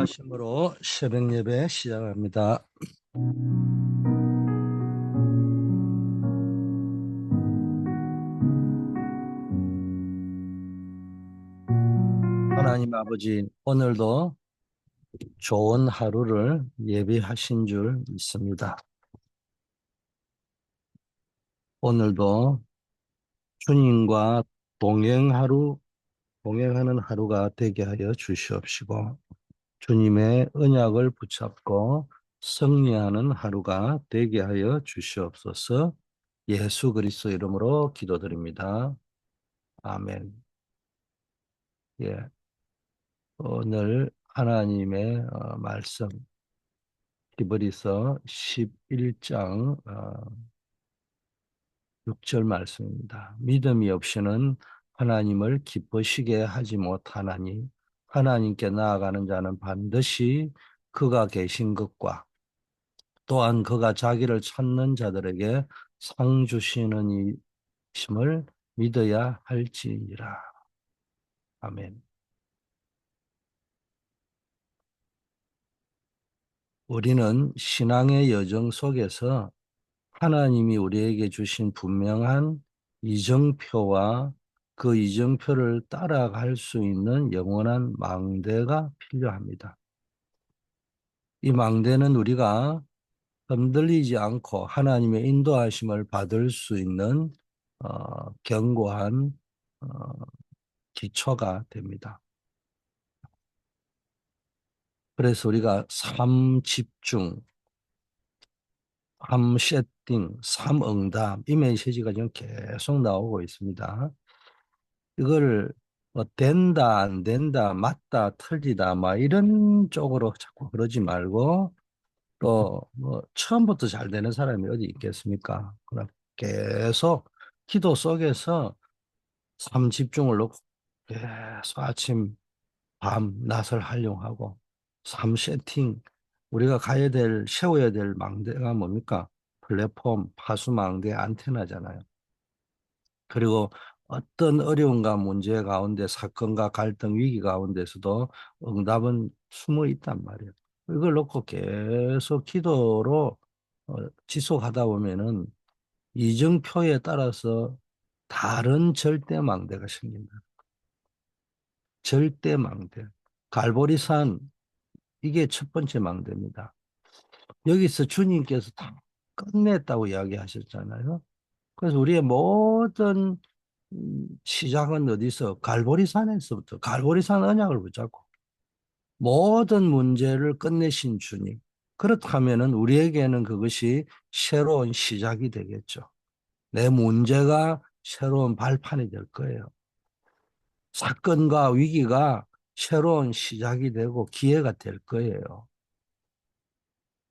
심으로 새벽 예배 시작합니다. 하나님 아버지, 오늘도 좋은 하루를 예비하신 줄 믿습니다. 오늘도 주님과 동행하는 하루가 되게 하여 주시옵시고, 주님의 언약을 붙잡고 승리하는 하루가 되게 하여 주시옵소서. 예수 그리스도 이름으로 기도드립니다. 아멘. 예. 오늘 하나님의 말씀 히브리서 11장 6절 말씀입니다. 믿음이 없이는 하나님을 기쁘시게 하지 못하나니 하나님께 나아가는 자는 반드시 그가 계신 것과 또한 그가 자기를 찾는 자들에게 상 주시는 이심을 믿어야 할지니라. 아멘. 우리는 신앙의 여정 속에서 하나님이 우리에게 주신 분명한 이정표와 그 이정표를 따라갈 수 있는 영원한 망대가 필요합니다. 이 망대는 우리가 흔들리지 않고 하나님의 인도하심을 받을 수 있는 견고한 어, 기초가 됩니다. 그래서 우리가 삶 집중, 삶 세팅, 삶 응답 이 메시지가 지금 계속 나오고 있습니다. 이걸 뭐 된다, 안 된다, 맞다, 틀리다, 막 이런 쪽으로 자꾸 그러지 말고 또 뭐 처음부터 잘 되는 사람이 어디 있겠습니까? 그러나 계속 기도 속에서 삶 집중을 놓고 계속 아침, 밤, 낮을 활용하고 삶 세팅, 우리가 세워야 될 망대가 뭡니까? 플랫폼, 파수망대, 안테나잖아요. 그리고 어떤 어려움과 문제 가운데 사건과 갈등 위기 가운데서도 응답은 숨어 있단 말이에요. 이걸 놓고 계속 기도로 지속하다 보면은 이정표에 따라서 다른 절대망대가 생긴다. 절대망대. 갈보리산 이게 첫 번째 망대입니다. 여기서 주님께서 다 끝냈다고 이야기하셨잖아요. 그래서 우리의 모든 시작은 어디서? 갈보리산에서부터 갈보리산 언약을 붙잡고 모든 문제를 끝내신 주님. 그렇다면은 우리에게는 그것이 새로운 시작이 되겠죠. 내 문제가 새로운 발판이 될 거예요. 사건과 위기가 새로운 시작이 되고 기회가 될 거예요.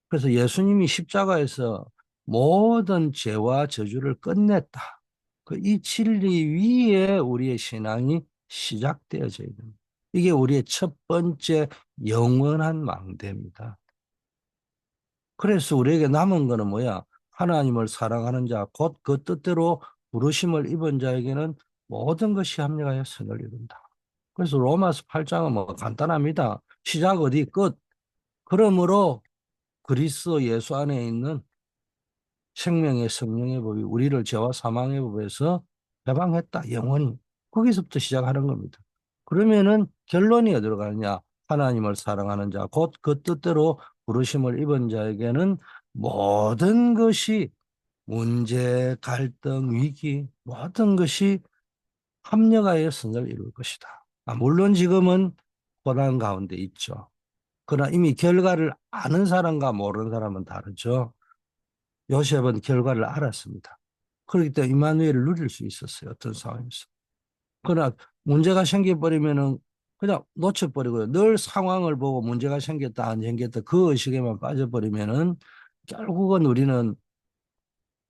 그래서 예수님이 십자가에서 모든 죄와 저주를 끝냈다. 이 진리 위에 우리의 신앙이 시작되어져야 됩니다. 이게 우리의 첫 번째 영원한 망대입니다. 그래서 우리에게 남은 거는 뭐야? 하나님을 사랑하는 자, 곧 그 뜻대로 부르심을 입은 자에게는 모든 것이 합력하여 선을 이룬다. 그래서 로마서 8장은 뭐 간단합니다. 시작 어디 끝. 그러므로 그리스도 예수 안에 있는 생명의 성령의 법이 우리를 죄와 사망의 법에서 해방했다. 영원히. 거기서부터 시작하는 겁니다. 그러면은 결론이 어디로 가느냐? 하나님을 사랑하는 자, 곧 그 뜻대로 부르심을 입은 자에게는 모든 것이 문제, 갈등, 위기, 모든 것이 합력하여 선을 이룰 것이다. 물론 지금은 고난 가운데 있죠. 그러나 이미 결과를 아는 사람과 모르는 사람은 다르죠. 요셉은 결과를 알았습니다. 그렇기 때문에 임마누엘을 누릴 수 있었어요. 어떤 상황에서. 그러나 문제가 생겨버리면은 그냥 놓쳐버리고요. 늘 상황을 보고 문제가 생겼다 안 생겼다 그 의식에만 빠져버리면은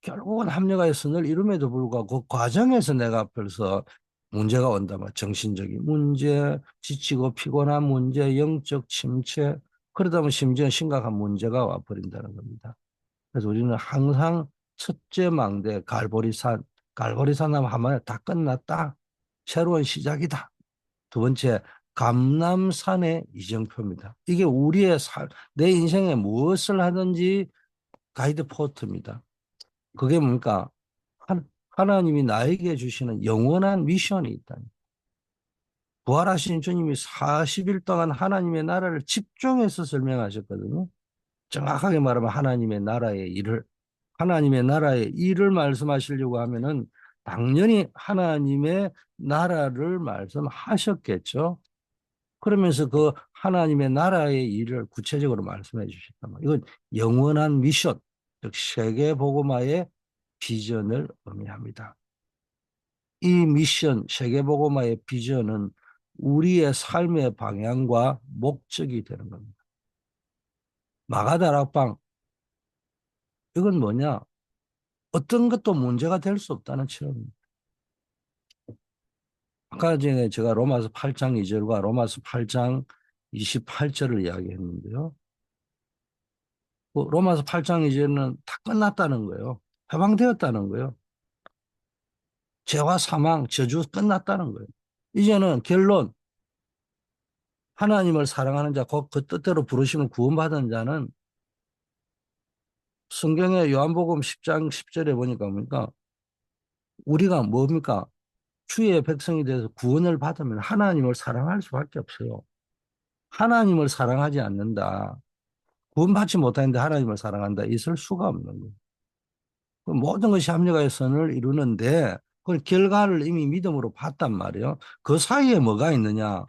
결국은 합력하여 선을 이룸에도 불구하고 그 과정에서 내가 벌써 문제가 온다면 정신적인 문제, 지치고 피곤한 문제, 영적 침체 그러다 보면 심지어 심각한 문제가 와버린다는 겁니다. 그래서 우리는 항상 첫째 망대 갈보리산 하면 다 끝났다. 새로운 시작이다. 두 번째 감남산의 이정표입니다. 이게 내 인생에 무엇을 하든지 가이드 포트입니다. 그게 뭡니까? 하나님이 나에게 주시는 영원한 미션이 있다. 부활하신 주님이 40일 동안 하나님의 나라를 집중해서 설명하셨거든요. 정확하게 말하면 하나님의 나라의 일을 말씀하시려고 하면은 당연히 하나님의 나라를 말씀하셨겠죠. 그러면서 그 하나님의 나라의 일을 구체적으로 말씀해 주셨단 말이에요. 이건 영원한 미션, 즉 세계복음화의 비전을 의미합니다. 이 미션, 세계복음화의 비전은 우리의 삶의 방향과 목적이 되는 겁니다. 마가다락방, 이건 뭐냐? 어떤 것도 문제가 될 수 없다는 체험입니다. 아까 전에 제가 로마서 8장 2절과 로마서 8장 28절을 이야기했는데요. 로마서 8장 2절은 다 끝났다는 거예요. 해방되었다는 거예요. 죄와 사망, 저주 끝났다는 거예요. 이제는 결론, 하나님을 사랑하는 자, 그 뜻대로 부르심을 구원받은 자는 성경의 요한복음 10장 10절에 보니까 뭡니까? 우리가 뭡니까? 주의 백성이 돼서 구원을 받으면 하나님을 사랑할 수밖에 없어요. 하나님을 사랑하지 않는다. 구원받지 못하는데 하나님을 사랑한다. 있을 수가 없는 거예요. 모든 것이 합력하여 선을 이루는데 그 결과를 이미 믿음으로 봤단 말이에요. 그 사이에 뭐가 있느냐?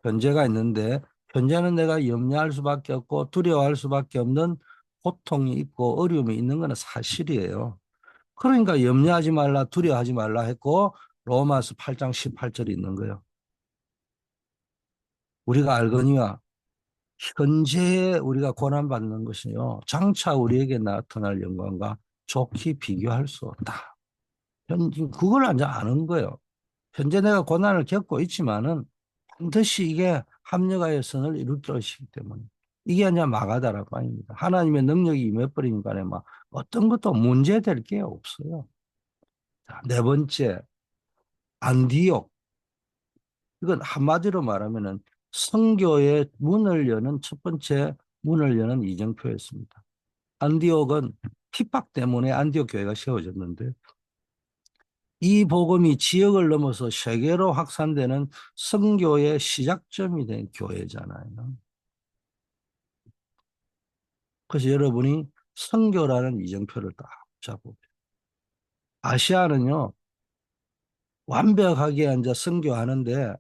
현재가 있는데 현재는 내가 염려할 수밖에 없고 두려워할 수밖에 없는 고통이 있고 어려움이 있는 것은 사실이에요. 그러니까 염려하지 말라 두려워하지 말라 했고 로마서 8장 18절이 있는 거예요. 우리가 알거니와 현재에 우리가 고난받는 것이요 장차 우리에게 나타날 영광과 좋게 비교할 수 없다. 그걸 이제 아는 거예요. 현재 내가 고난을 겪고 있지만은 반드시 이게 합력하여 선을 이룰 것이기 때문에 이게 이제 마가다락방입니다. 하나님의 능력이 임해버리니까 막 어떤 것도 문제될 게 없어요. 자, 네 번째, 안디옥. 이건 한마디로 말하면은 선교의 문을 여는 첫 번째 문을 여는 이정표였습니다. 안디옥은 핍박 때문에 안디옥 교회가 세워졌는데 이 복음이 지역을 넘어서 세계로 확산되는 선교의 시작점이 된 교회잖아요. 그래서 여러분이 선교라는 이정표를 딱 잡고 아시아는요 완벽하게 앉아 선교하는데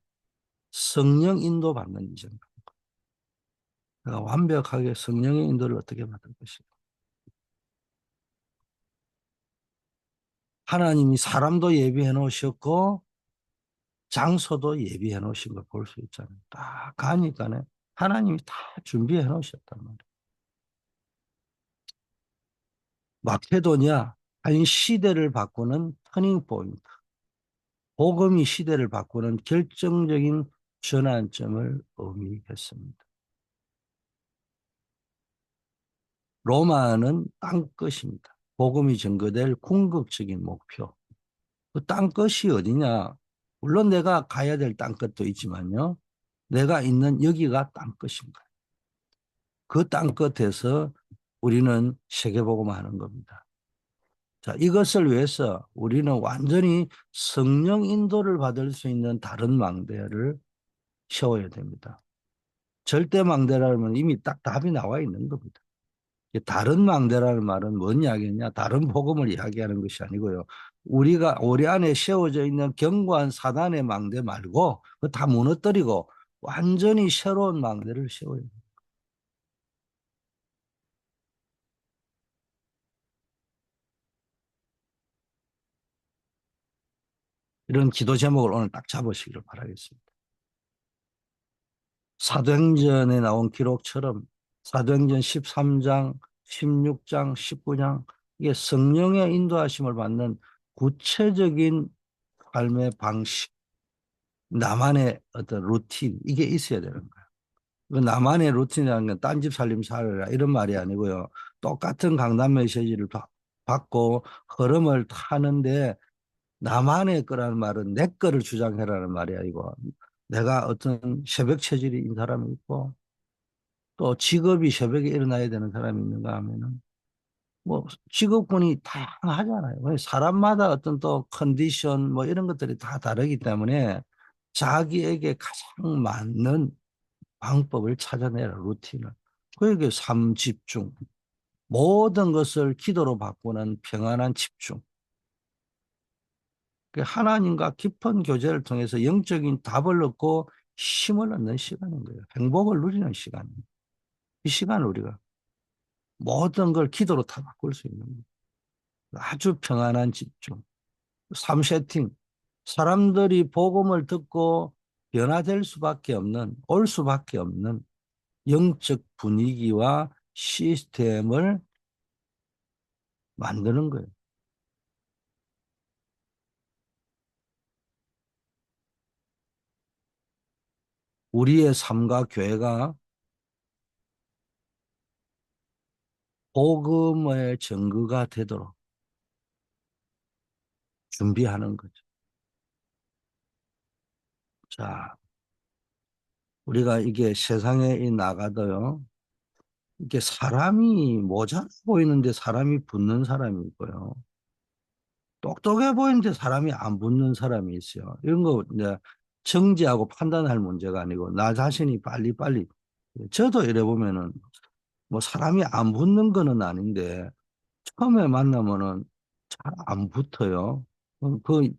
성령 인도 받는 이정표. 그러니까 완벽하게 성령의 인도를 어떻게 받을 것인가. 하나님이 사람도 예비해 놓으셨고 장소도 예비해 놓으신 걸 볼 수 있잖아요. 딱 가니까네 하나님이 다 준비해 놓으셨단 말이에요. 마케도니아 한 시대를 바꾸는 터닝 포인트. 복음이 시대를 바꾸는 결정적인 전환점을 의미했습니다. 로마는 땅끝입니다. 복음이 증거될 궁극적인 목표. 그 땅끝이 어디냐? 물론 내가 가야 될 땅끝도 있지만요. 내가 있는 여기가 땅끝인가. 그 땅끝에서 우리는 세계복음 하는 겁니다. 자, 이것을 위해서 우리는 완전히 성령 인도를 받을 수 있는 다른 망대를 세워야 됩니다. 절대 망대라면 이미 딱 답이 나와 있는 겁니다. 다른 망대라는 말은 뭔 이야기냐? 다른 복음을 이야기하는 것이 아니고요. 우리 안에 세워져 있는 견고한 사단의 망대 말고 그 다 무너뜨리고 완전히 새로운 망대를 세워야 됩니다. 이런 기도 제목을 오늘 딱 잡으시기를 바라겠습니다. 사도행전에 나온 기록처럼 사도행전 13장, 16장, 19장 이게 성령의 인도하심을 받는 구체적인 삶의 방식, 나만의 어떤 루틴 이게 있어야 되는 거예요. 그 나만의 루틴이라는 건 딴집 살림 살아라 이런 말이 아니고요. 똑같은 강단 메시지를 받고 흐름을 타는데 나만의 거라는 말은 내 거를 주장해라는 말이 아니고 내가 어떤 새벽 체질인 사람이 있고 또 직업이 새벽에 일어나야 되는 사람이 있는가 하면은 뭐 직업군이 다양하잖아요. 사람마다 어떤 또 컨디션 뭐 이런 것들이 다 다르기 때문에 자기에게 가장 맞는 방법을 찾아내라, 루틴을. 그게 삶 집중. 모든 것을 기도로 바꾸는 평안한 집중. 그 하나님과 깊은 교제를 통해서 영적인 답을 얻고 힘을 얻는 시간인 거예요. 행복을 누리는 시간입니다. 이 시간을 우리가 모든 걸 기도로 다 바꿀 수 있는 거예요. 아주 평안한 집중. 삶 세팅. 사람들이 복음을 듣고 변화될 수밖에 없는, 올 수밖에 없는 영적 분위기와 시스템을 만드는 거예요. 우리의 삶과 교회가 복음의 증거가 되도록 준비하는 거죠. 자, 우리가 이게 세상에 나가도요, 이게 사람이 모자라 보이는데 사람이 붙는 사람이 있고요. 똑똑해 보이는데 사람이 안 붙는 사람이 있어요. 이런 거 이제 정지하고 판단할 문제가 아니고 나 자신이 빨리빨리 저도 이래 보면은 뭐 사람이 안 붙는 거는 아닌데 처음에 만나면은 잘 안 붙어요.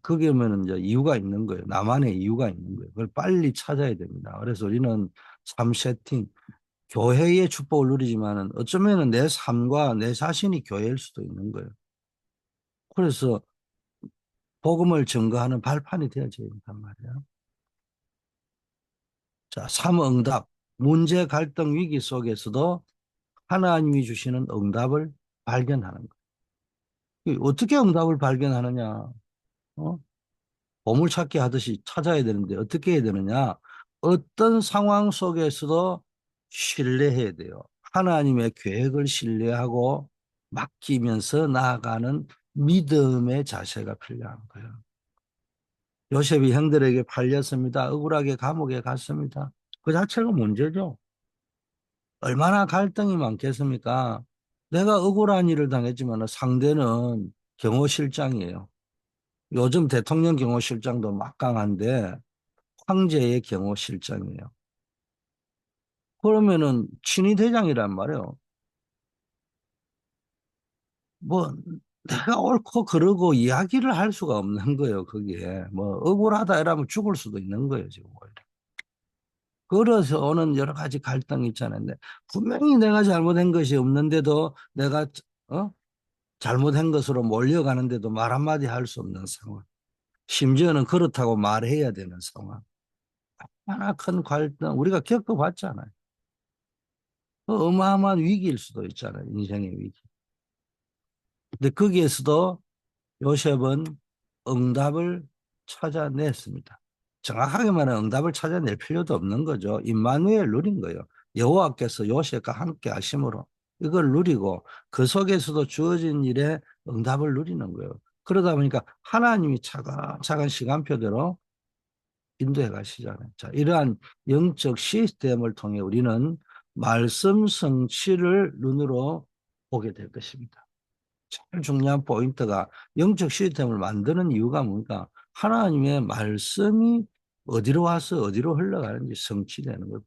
그게면은 이제 이유가 있는 거예요. 나만의 이유가 있는 거예요. 그걸 빨리 찾아야 됩니다. 그래서 우리는 삶 세팅, 교회의 축복을 누리지만은 어쩌면은 내 삶과 내 자신이 교회일 수도 있는 거예요. 그래서 복음을 증거하는 발판이 되어져야 된단 말이에요. 자, 삼응답. 문제, 갈등, 위기 속에서도 하나님이 주시는 응답을 발견하는 거예요. 어떻게 응답을 발견하느냐? 어? 보물찾기 하듯이 찾아야 되는데 어떻게 해야 되느냐? 어떤 상황 속에서도 신뢰해야 돼요. 하나님의 계획을 신뢰하고 맡기면서 나아가는 믿음의 자세가 필요한 거예요. 요셉이 형들에게 팔렸습니다. 억울하게 감옥에 갔습니다. 그 자체가 문제죠. 얼마나 갈등이 많겠습니까? 내가 억울한 일을 당했지만 상대는 경호실장이에요. 요즘 대통령 경호실장도 막강한데 황제의 경호실장이에요. 그러면은 친위 대장이란 말이에요. 뭐 내가 옳고 그르고 이야기를 할 수가 없는 거예요. 거기에 뭐 억울하다 이러면 죽을 수도 있는 거예요. 지금 원래. 그래서 오는 여러 가지 갈등이 있잖아요. 근데 분명히 내가 잘못한 것이 없는데도 내가 어? 잘못한 것으로 몰려가는데도 말 한마디 할 수 없는 상황. 심지어는 그렇다고 말해야 되는 상황. 하나 큰 갈등 우리가 겪어봤잖아요. 어마어마한 위기일 수도 있잖아요. 인생의 위기. 근데 거기에서도 요셉은 응답을 찾아냈습니다. 정확하게 말하면 응답을 찾아낼 필요도 없는 거죠. 임마누엘 누린 거예요. 여호와께서 요셉과 함께 하심으로 이걸 누리고 그 속에서도 주어진 일에 응답을 누리는 거예요. 그러다 보니까 하나님이 차근차근 시간표대로 인도해 가시잖아요. 자, 이러한 영적 시스템을 통해 우리는 말씀 성취를 눈으로 보게 될 것입니다. 제일 중요한 포인트가 영적 시스템을 만드는 이유가 뭔가 하나님의 말씀이 어디로 와서 어디로 흘러가는지 성취되는 거예요.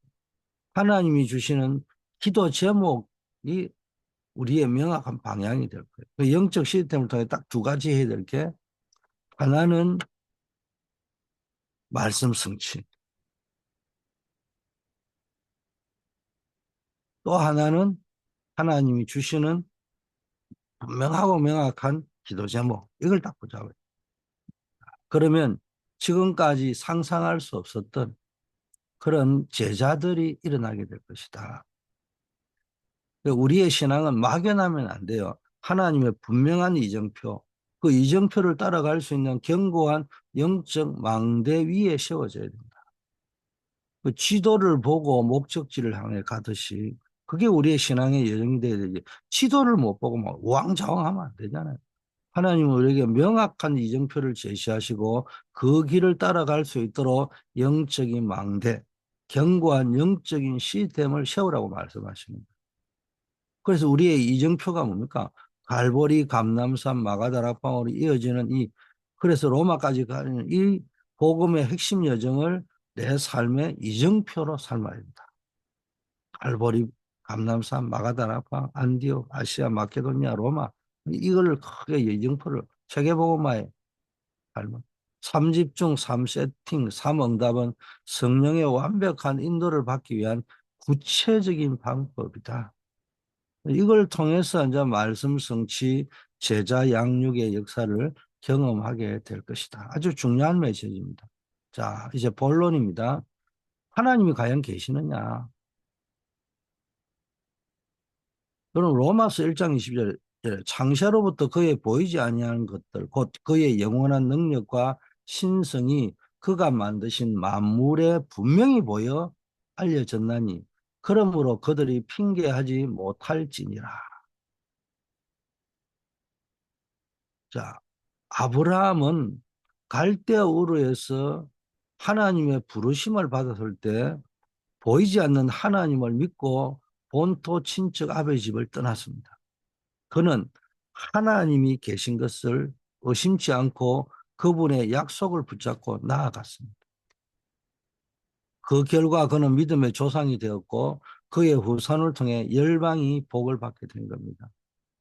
하나님이 주시는 기도 제목이 우리의 명확한 방향이 될 거예요. 그 영적 시스템을 통해 딱 두 가지 해야 될 게 하나는 말씀 성취, 또 하나는 하나님이 주시는 분명하고 명확한 기도 제목 이걸 딱 붙잡아요. 그러면 지금까지 상상할 수 없었던 그런 제자들이 일어나게 될 것이다. 우리의 신앙은 막연하면 안 돼요. 하나님의 분명한 이정표, 그 이정표를 따라갈 수 있는 견고한 영적 망대 위에 세워져야 됩니다. 그 지도를 보고 목적지를 향해 가듯이 그게 우리의 신앙의 여정이 돼야 되지. 지도를 못 보고 막 우왕좌왕하면 안 되잖아요. 하나님은 우리에게 명확한 이정표를 제시하시고 그 길을 따라갈 수 있도록 영적인 망대, 견고한 영적인 시스템을 세우라고 말씀하십니다. 그래서 우리의 이정표가 뭡니까? 갈보리, 감람산, 마가다락방으로 이어지는 그래서 로마까지 가는 이 복음의 핵심 여정을 내 삶의 이정표로 삼아야 된다. 갈보리, 감람산, 마가다락방, 안디옥, 아시아, 마케도니아, 로마 이걸 크게 이정표를 세계복음화에 삶은 삼집중, 삼세팅, 삼응답은 성령의 완벽한 인도를 받기 위한 구체적인 방법이다. 이걸 통해서 이제 말씀 성취, 제자 양육의 역사를 경험하게 될 것이다. 아주 중요한 메시지입니다. 자, 이제 본론입니다. 하나님이 과연 계시느냐? 그럼 로마서 1장 20절 창세로부터 그의 보이지 아니하는 것들 곧 그의 영원한 능력과 신성이 그가 만드신 만물에 분명히 보여 알려졌나니 그러므로 그들이 핑계하지 못할지니라. 자, 아브라함은 갈대아 우르에서 하나님의 부르심을 받았을 때 보이지 않는 하나님을 믿고 본토 친척 아버지 집을 떠났습니다. 그는 하나님이 계신 것을 의심치 않고 그분의 약속을 붙잡고 나아갔습니다. 그 결과 그는 믿음의 조상이 되었고 그의 후손을 통해 열방이 복을 받게 된 겁니다.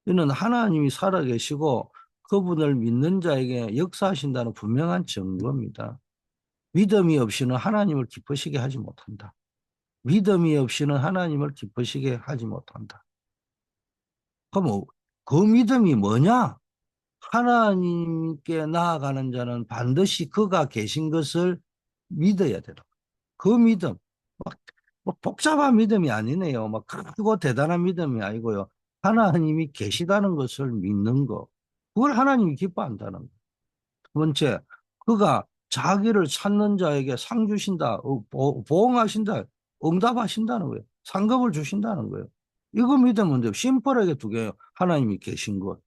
이는 하나님이 살아계시고 그분을 믿는 자에게 역사하신다는 분명한 증거입니다. 믿음이 없이는 하나님을 기쁘시게 하지 못한다. 믿음이 없이는 하나님을 기쁘시게 하지 못한다. 그럼 그 믿음이 뭐냐? 하나님께 나아가는 자는 반드시 그가 계신 것을 믿어야 되라. 그 믿음, 막, 뭐 복잡한 믿음이 아니네요. 막 크고 대단한 믿음이 아니고요. 하나님이 계시다는 것을 믿는 거. 그걸 하나님이 기뻐한다는 거. 두 번째, 그가 자기를 찾는 자에게 상 주신다, 보응하신다, 응답하신다는 거예요. 상급을 주신다는 거예요. 이거 믿으면 돼요. 심플하게 두 개예요. 하나님이 계신 것.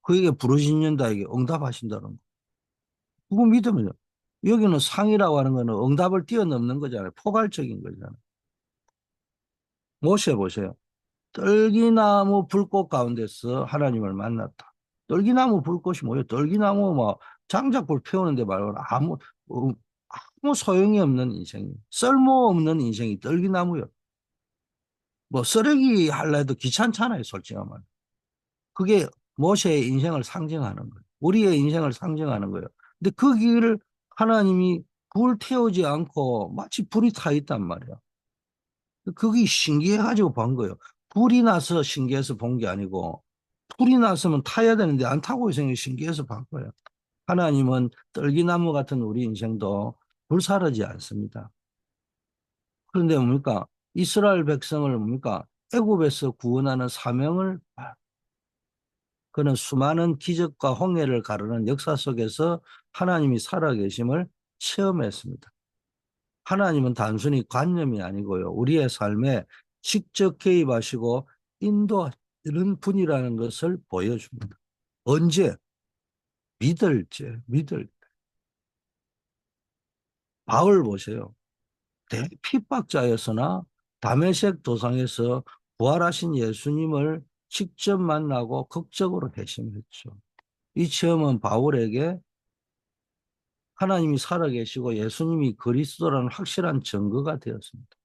그에게 부르신 자에게 응답하신다는 거. 그거 믿으면 여기는 상이라고 하는 거는 응답을 뛰어넘는 거잖아요. 포괄적인 거잖아요. 모세 보세요. 떨기나무 불꽃 가운데서 하나님을 만났다. 떨기나무 불꽃이 뭐예요? 떨기나무 뭐 장작불 피우는데 말고 어, 아무 소용이 없는 인생이 쓸모없는 인생이 떨기나무요. 뭐 쓰레기 할라 해도 귀찮잖아요, 솔직히 말해. 그게 모세의 인생을 상징하는 거예요. 우리의 인생을 상징하는 거예요. 근데 그 길을 하나님이 불 태우지 않고 마치 불이 타 있단 말이야. 그게 신기해가지고 본 거예요. 불이 나서 신기해서 본 게 아니고 불이 났으면 타야 되는데 안 타고 있으니 신기해서 본 거예요. 하나님은 떨기나무 같은 우리 인생도 불사르지 않습니다. 그런데 뭡니까? 이스라엘 백성을 뭡니까? 애굽에서 구원하는 사명을 그는 수많은 기적과 홍해를 가르는 역사 속에서 하나님이 살아계심을 체험했습니다. 하나님은 단순히 관념이 아니고요. 우리의 삶에 직접 개입하시고 인도하는 분이라는 것을 보여줍니다. 언제? 믿을 때. 바울 보세요. 대핍박자였으나 다메섹 도상에서 부활하신 예수님을 직접 만나고 극적으로 회심했죠. 이 체험은 바울에게 하나님이 살아계시고 예수님이 그리스도라는 확실한 증거가 되었습니다.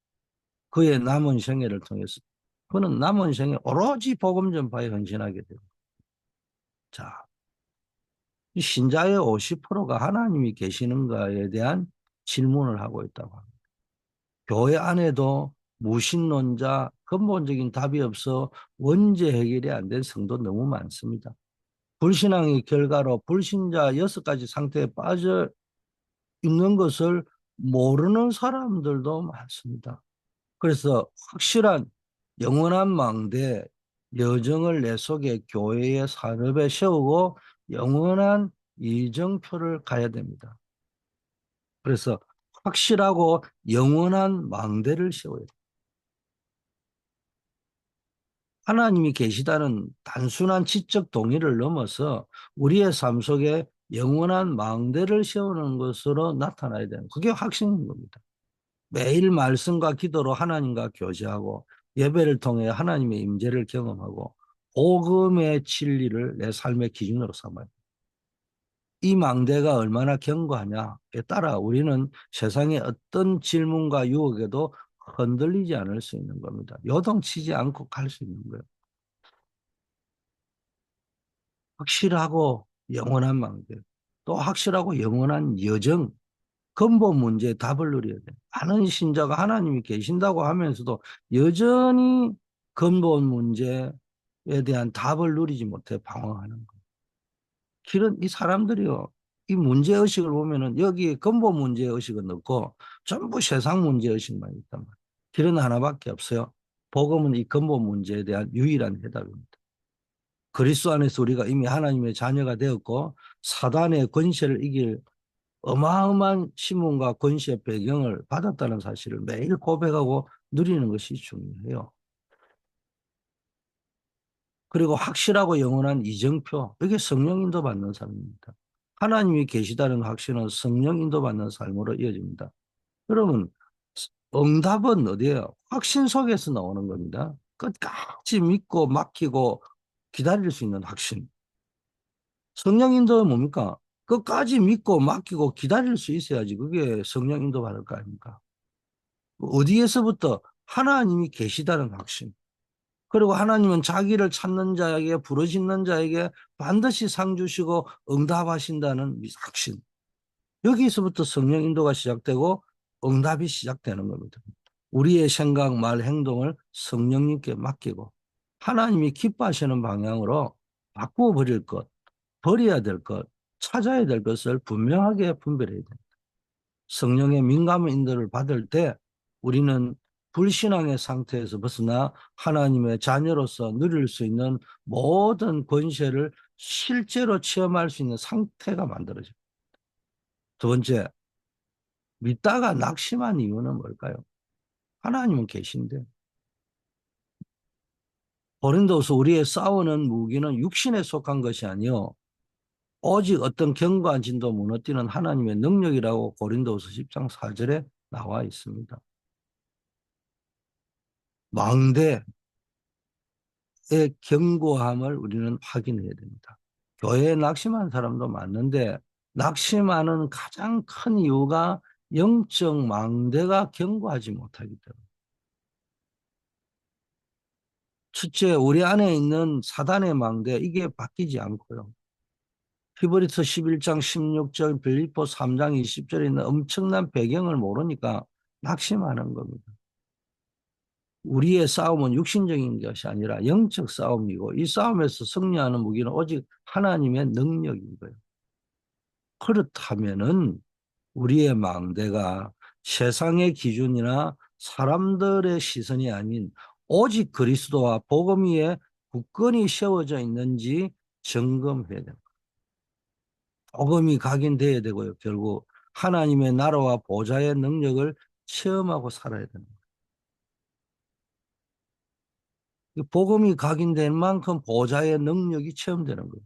그의 남은 생애를 통해서 그는 남은 생에 오로지 복음 전파에 헌신하게 됩니다. 자, 이 신자의 50%가 하나님이 계시는가에 대한 질문을 하고 있다고 합니다. 교회 안에도 무신론자, 근본적인 답이 없어 원죄 해결이 안 된 성도 너무 많습니다. 불신앙의 결과로 불신자 6가지 상태에 빠져 있는 것을 모르는 사람들도 많습니다. 그래서 확실한 영원한 망대 여정을 내 속에 교회의 산업에 세우고 영원한 이정표를 가야 됩니다. 그래서 확실하고 영원한 망대를 세워야 됩니다. 하나님이 계시다는 단순한 지적 동의를 넘어서 우리의 삶 속에 영원한 망대를 세우는 것으로 나타나야 되는 그게 확신인 겁니다. 매일 말씀과 기도로 하나님과 교제하고 예배를 통해 하나님의 임재를 경험하고 복음의 진리를 내 삶의 기준으로 삼아요. 이 망대가 얼마나 견고하냐에 따라 우리는 세상의 어떤 질문과 유혹에도 흔들리지 않을 수 있는 겁니다. 요동치지 않고 갈 수 있는 거예요. 확실하고 영원한 망대, 또 확실하고 영원한 여정, 근본 문제에 답을 누려야 돼요. 많은 신자가 하나님이 계신다고 하면서도 여전히 근본 문제에 대한 답을 누리지 못해 방황하는 거예요. 길은 이 사람들이요. 이 문제의식을 보면은 여기 근본 문제의식은 없고 전부 세상 문제의식만 있단 말이에요. 길은 하나밖에 없어요. 복음은 이 근본 문제에 대한 유일한 해답입니다. 그리스도 안에서 우리가 이미 하나님의 자녀가 되었고 사단의 권세를 이길 어마어마한 신분과 권세의 배경을 받았다는 사실을 매일 고백하고 누리는 것이 중요해요. 그리고 확실하고 영원한 이정표, 이게 성령 인도 받는 삶입니다. 하나님이 계시다는 확신은 성령 인도 받는 삶으로 이어집니다. 여러분, 응답은 어디예요? 확신 속에서 나오는 겁니다. 끝까지 믿고 맡기고 기다릴 수 있는 확신. 성령 인도는 뭡니까? 끝까지 믿고 맡기고 기다릴 수 있어야지 그게 성령 인도 받을 거 아닙니까? 어디에서부터 하나님이 계시다는 확신. 그리고 하나님은 자기를 찾는 자에게 부르짖는 자에게 반드시 상 주시고 응답하신다는 확신. 여기서부터 성령 인도가 시작되고 응답이 시작되는 겁니다. 우리의 생각, 말, 행동을 성령님께 맡기고 하나님이 기뻐하시는 방향으로 바꾸어 버릴 것, 버려야 될 것, 찾아야 될 것을 분명하게 분별해야 됩니다. 성령의 민감 인도를 받을 때 우리는 불신앙의 상태에서 벗어나 하나님의 자녀로서 누릴 수 있는 모든 권세를 실제로 체험할 수 있는 상태가 만들어져요. 두 번째, 믿다가 낙심한 이유는 뭘까요? 하나님은 계신데 고린도서 우리의 싸우는 무기는 육신에 속한 것이 아니요 오직 어떤 견고한 진도 무너뜨리는 하나님의 능력이라고 고린도서 10장 4절에 나와 있습니다. 망대의 견고함을 우리는 확인해야 됩니다. 교회에 낙심한 사람도 많은데 낙심하는 가장 큰 이유가 영적 망대가 견고하지 못하기 때문에. 첫째, 우리 안에 있는 사단의 망대, 이게 바뀌지 않고요. 히브리서 11장 16절, 빌립보 3장 20절에 있는 엄청난 배경을 모르니까 낙심하는 겁니다. 우리의 싸움은 육신적인 것이 아니라 영적 싸움이고 이 싸움에서 승리하는 무기는 오직 하나님의 능력인 거예요. 그렇다면은 우리의 망대가 세상의 기준이나 사람들의 시선이 아닌 오직 그리스도와 복음 위에 굳건히 세워져 있는지 점검해야 됩니다. 복음이 각인돼야 되고요. 결국 하나님의 나라와 보좌의 능력을 체험하고 살아야 됩니다. 복음이 각인된 만큼 보좌의 능력이 체험되는 거예요.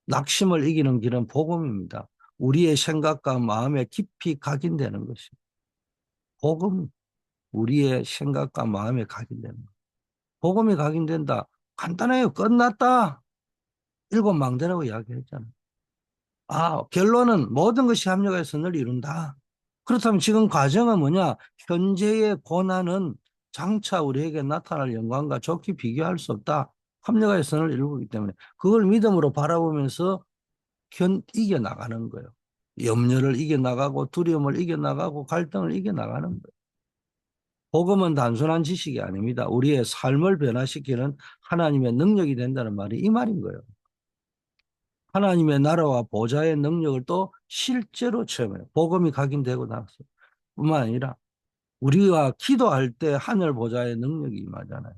낙심을 이기는 길은 복음입니다. 우리의 생각과 마음에 깊이 각인되는 것입니다. 복음, 우리의 생각과 마음에 각인되는 것. 복음이 각인된다. 간단해요. 끝났다. 일곱 망대라고 이야기했잖아요. 아, 결론은 모든 것이 합력하여 선을 이룬다. 그렇다면 지금 과정은 뭐냐? 현재의 고난은 장차 우리에게 나타날 영광과 좋게 비교할 수 없다. 합력하여 선을 이루기 때문에 그걸 믿음으로 바라보면서 이겨나가는 거예요. 염려를 이겨나가고 두려움을 이겨나가고 갈등을 이겨나가는 거예요. 복음은 단순한 지식이 아닙니다. 우리의 삶을 변화시키는 하나님의 능력이 된다는 말이 이 말인 거예요. 하나님의 나라와 보좌의 능력을 또 실제로 체험해요. 복음이 각인되고 나서 뿐만 아니라 우리가 기도할 때 하늘 보좌의 능력이 임하잖아요.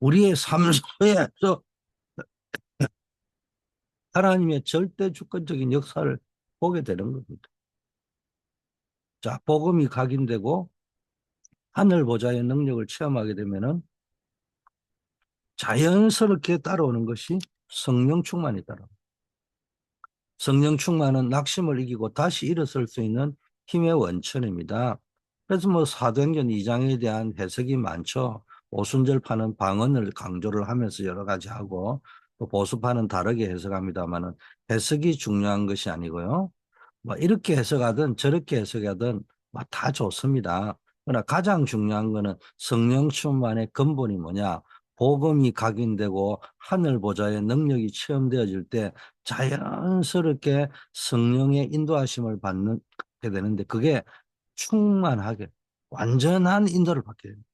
우리의 삶 속에서 하나님의 절대 주권적인 역사를 보게 되는 겁니다. 자, 복음이 각인되고 하늘 보좌의 능력을 체험하게 되면은 자연스럽게 따라오는 것이 성령 충만이 따라옵니다. 성령 충만은 낙심을 이기고 다시 일어설 수 있는 힘의 원천입니다. 그래서 뭐 사도행전 2장에 대한 해석이 많죠. 오순절파는 방언을 강조를 하면서 여러 가지 하고 또 보수파는 다르게 해석합니다만은 해석이 중요한 것이 아니고요. 뭐 이렇게 해석하든 저렇게 해석하든 뭐다 좋습니다. 그러나 가장 중요한 거는 성령 충만의 근본이 뭐냐? 복음이 각인되고 하늘 보좌의 능력이 체험되어질 때 자연스럽게 성령의 인도하심을 받게 되는데 그게 충만하게 완전한 인도를 받게 됩니다.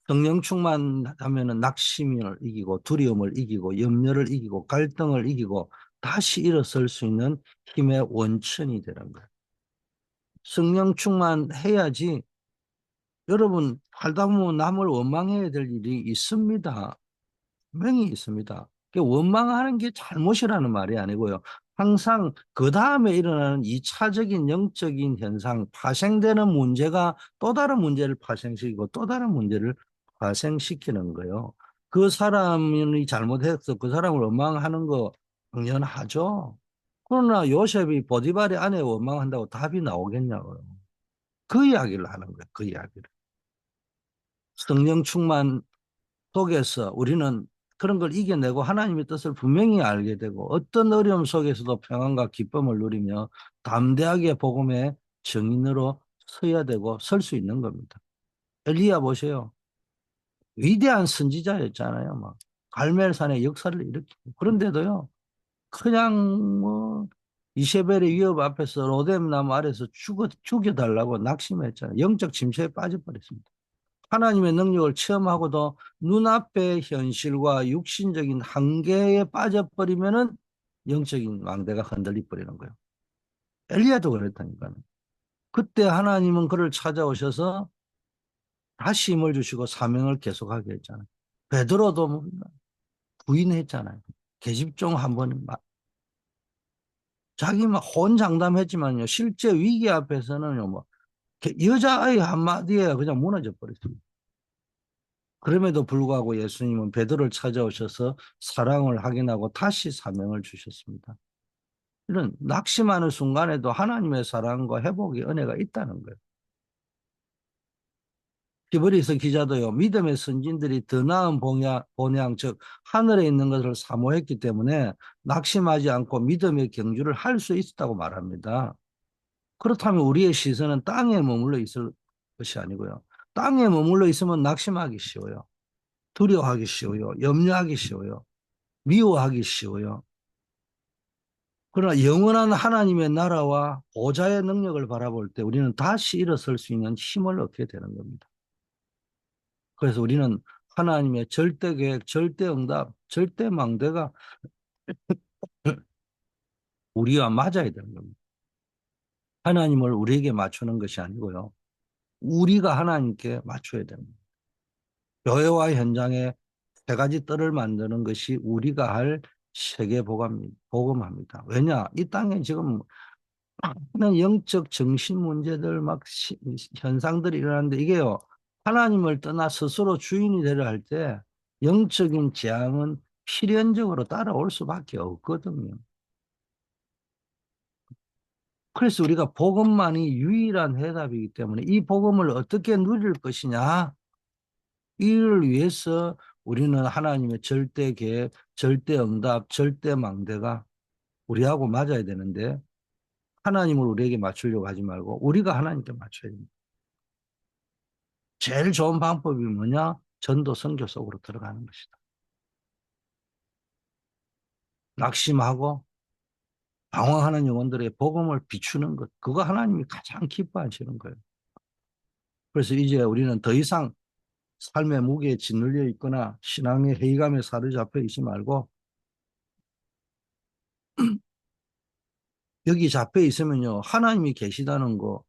성령 충만하면은 낙심을 이기고 두려움을 이기고 염려를 이기고 갈등을 이기고 다시 일어설 수 있는 힘의 원천이 되는 거예요. 성령 충만해야지 여러분 살다 보면 남을 원망해야 될 일이 있습니다. 분명히 있습니다. 원망하는 게 잘못이라는 말이 아니고요. 항상 그 다음에 일어나는 2차적인 영적인 현상, 파생되는 문제가 또 다른 문제를 파생시키고 또 다른 문제를 파생시키는 거예요. 그 사람이 잘못해서 그 사람을 원망하는 거 당연하죠. 그러나 요셉이 보디발의 아내 원망한다고 답이 나오겠냐고요. 그 이야기를 하는 거예요. 그 이야기를. 성령 충만 속에서 우리는 그런 걸 이겨내고 하나님의 뜻을 분명히 알게 되고 어떤 어려움 속에서도 평안과 기쁨을 누리며 담대하게 복음의 증인으로 서야 되고 설 수 있는 겁니다. 엘리야 보세요. 위대한 선지자였잖아요. 막 갈멜산의 역사를 일으키고 그런데도요. 그냥 뭐 이세벨의 위협 앞에서 로뎀 나무 아래서 죽여달라고 낙심했잖아요. 영적 침체에 빠져버렸습니다. 하나님의 능력을 체험하고도 눈앞의 현실과 육신적인 한계에 빠져버리면은 영적인 왕대가 흔들리 버리는 거예요. 엘리야도 그랬다니까요. 그때 하나님은 그를 찾아오셔서 다시 힘을 주시고 사명을 계속하게 했잖아요. 베드로도 뭐 부인했잖아요. 계집종 한번 자기 막 혼장담했지만요. 실제 위기 앞에서는요. 뭐 여자아이 한마디에 그냥 무너져 버렸습니다. 그럼에도 불구하고 예수님은 베드로를 찾아오셔서 사랑을 확인하고 다시 사명을 주셨습니다. 이런 낙심하는 순간에도 하나님의 사랑과 회복의 은혜가 있다는 거예요. 히브리서 기자도요, 믿음의 선진들이 더 나은 본향, 즉 하늘에 있는 것을 사모했기 때문에 낙심하지 않고 믿음의 경주를 할 수 있었다고 말합니다. 그렇다면 우리의 시선은 땅에 머물러 있을 것이 아니고요. 땅에 머물러 있으면 낙심하기 쉬워요. 두려워하기 쉬워요. 염려하기 쉬워요. 미워하기 쉬워요. 그러나 영원한 하나님의 나라와 보좌의 능력을 바라볼 때 우리는 다시 일어설 수 있는 힘을 얻게 되는 겁니다. 그래서 우리는 하나님의 절대 계획, 절대 응답, 절대 망대가 우리와 맞아야 되는 겁니다. 하나님을 우리에게 맞추는 것이 아니고요. 우리가 하나님께 맞춰야 됩니다. 교회와 현장에 세 가지 뜰을 만드는 것이 우리가 할 세계 복음합니다. 왜냐? 이 땅에 지금 많은 영적 정신 문제들 막 현상들이 일어나는데 이게요. 하나님을 떠나 스스로 주인이 되려 할 때 영적인 재앙은 필연적으로 따라올 수밖에 없거든요. 그래서 우리가 복음만이 유일한 해답이기 때문에 이 복음을 어떻게 누릴 것이냐 이를 위해서 우리는 하나님의 절대 계획, 절대 응답, 절대 망대가 우리하고 맞아야 되는데 하나님을 우리에게 맞추려고 하지 말고 우리가 하나님께 맞춰야 됩니다. 제일 좋은 방법이 뭐냐? 전도 선교 속으로 들어가는 것이다. 낙심하고 방황하는 영혼들의 복음을 비추는 것. 그거 하나님이 가장 기뻐하시는 거예요. 그래서 이제 우리는 더 이상 삶의 무게에 짓눌려 있거나 신앙의 회의감에 사로잡혀 있지 말고 여기 잡혀 있으면요. 하나님이 계시다는 거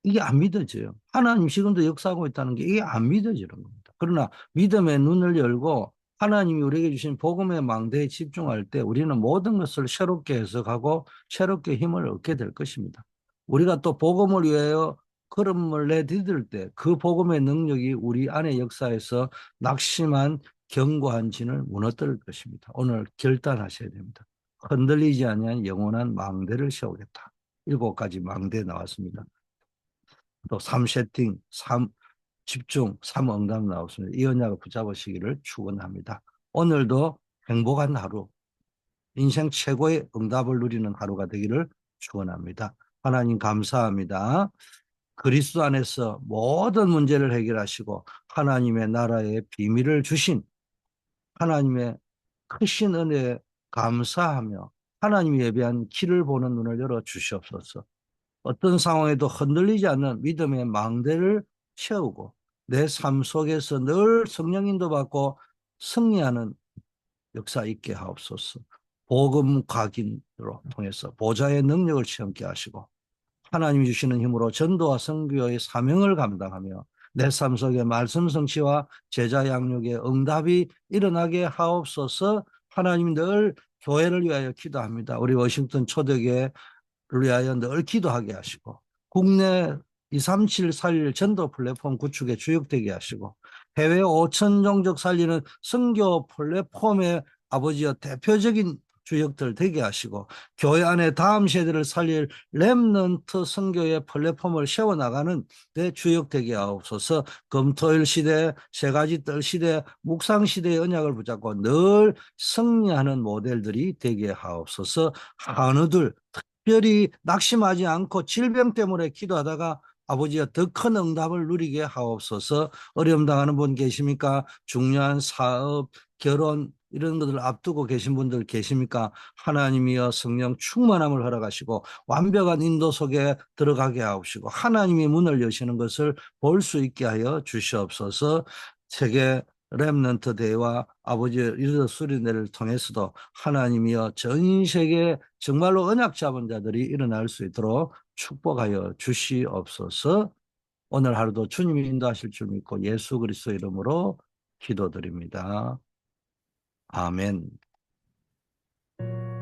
이게 안 믿어져요. 하나님 지금도 역사하고 있다는 게 이게 안 믿어지는 겁니다. 그러나 믿음의 눈을 열고 하나님이 우리에게 주신 복음의 망대에 집중할 때 우리는 모든 것을 새롭게 해석하고 새롭게 힘을 얻게 될 것입니다. 우리가 또 복음을 위하여 걸음을 내디딜 때 그 복음의 능력이 우리 안의 역사에서 낙심한 견고한 진을 무너뜨릴 것입니다. 오늘 결단하셔야 됩니다. 흔들리지 아니한 영원한 망대를 세우겠다. 7가지 망대 나왔습니다. 또 3세팅, 3집중, 3응답 나왔습니다. 이 언약을 붙잡으시기를 축원합니다. 오늘도 행복한 하루, 인생 최고의 응답을 누리는 하루가 되기를 축원합니다. 하나님 감사합니다. 그리스도 안에서 모든 문제를 해결하시고 하나님의 나라의 비밀을 주신 하나님의 크신 은혜에 감사하며 하나님이 예배한 길을 보는 눈을 열어 주시옵소서. 어떤 상황에도 흔들리지 않는 믿음의 망대를 채우고 내 삶 속에서 늘 성령 인도받고 승리하는 역사 있게 하옵소서. 복음 각인으로 통해서 보좌의 능력을 체험케 하시고 하나님이 주시는 힘으로 전도와 선교의 사명을 감당하며 내 삶 속에 말씀 성취와 제자 양육의 응답이 일어나게 하옵소서. 하나님 늘 교회를 위하여 기도합니다. 우리 워싱턴 초대교회를 위하여 늘 기도하게 하시고 국내 237 살릴 전도 플랫폼 구축에 주역되게 하시고 해외 5천 종족 살리는 선교 플랫폼의 아버지여 대표적인 주역들 되게 하시고 교회 안에 다음 세대를 살릴 렘넌트 선교의 플랫폼을 세워나가는 데 주역되게 하옵소서. 금토일 시대, 세 가지 뜰 시대, 묵상 시대의 언약을 붙잡고 늘 승리하는 모델들이 되게 하옵소서. 한우들 특별히 낙심하지 않고 질병 때문에 기도하다가 아버지가 더 큰 응답을 누리게 하옵소서. 어려움 당하는 분 계십니까? 중요한 사업, 결혼 이런 것들을 앞두고 계신 분들 계십니까? 하나님이여 성령 충만함을 허락하시고 완벽한 인도 속에 들어가게 하옵시고 하나님이 문을 여시는 것을 볼 수 있게 하여 주시옵소서. 세계 렘넌트 대회와 아버지의 리더 수련회를 통해서도 하나님이여 전 세계 정말로 언약 잡은 자들이 일어날 수 있도록 축복하여 주시옵소서. 오늘 하루도 주님이 인도하실 줄 믿고 예수 그리스도 이름으로 기도드립니다. 아멘.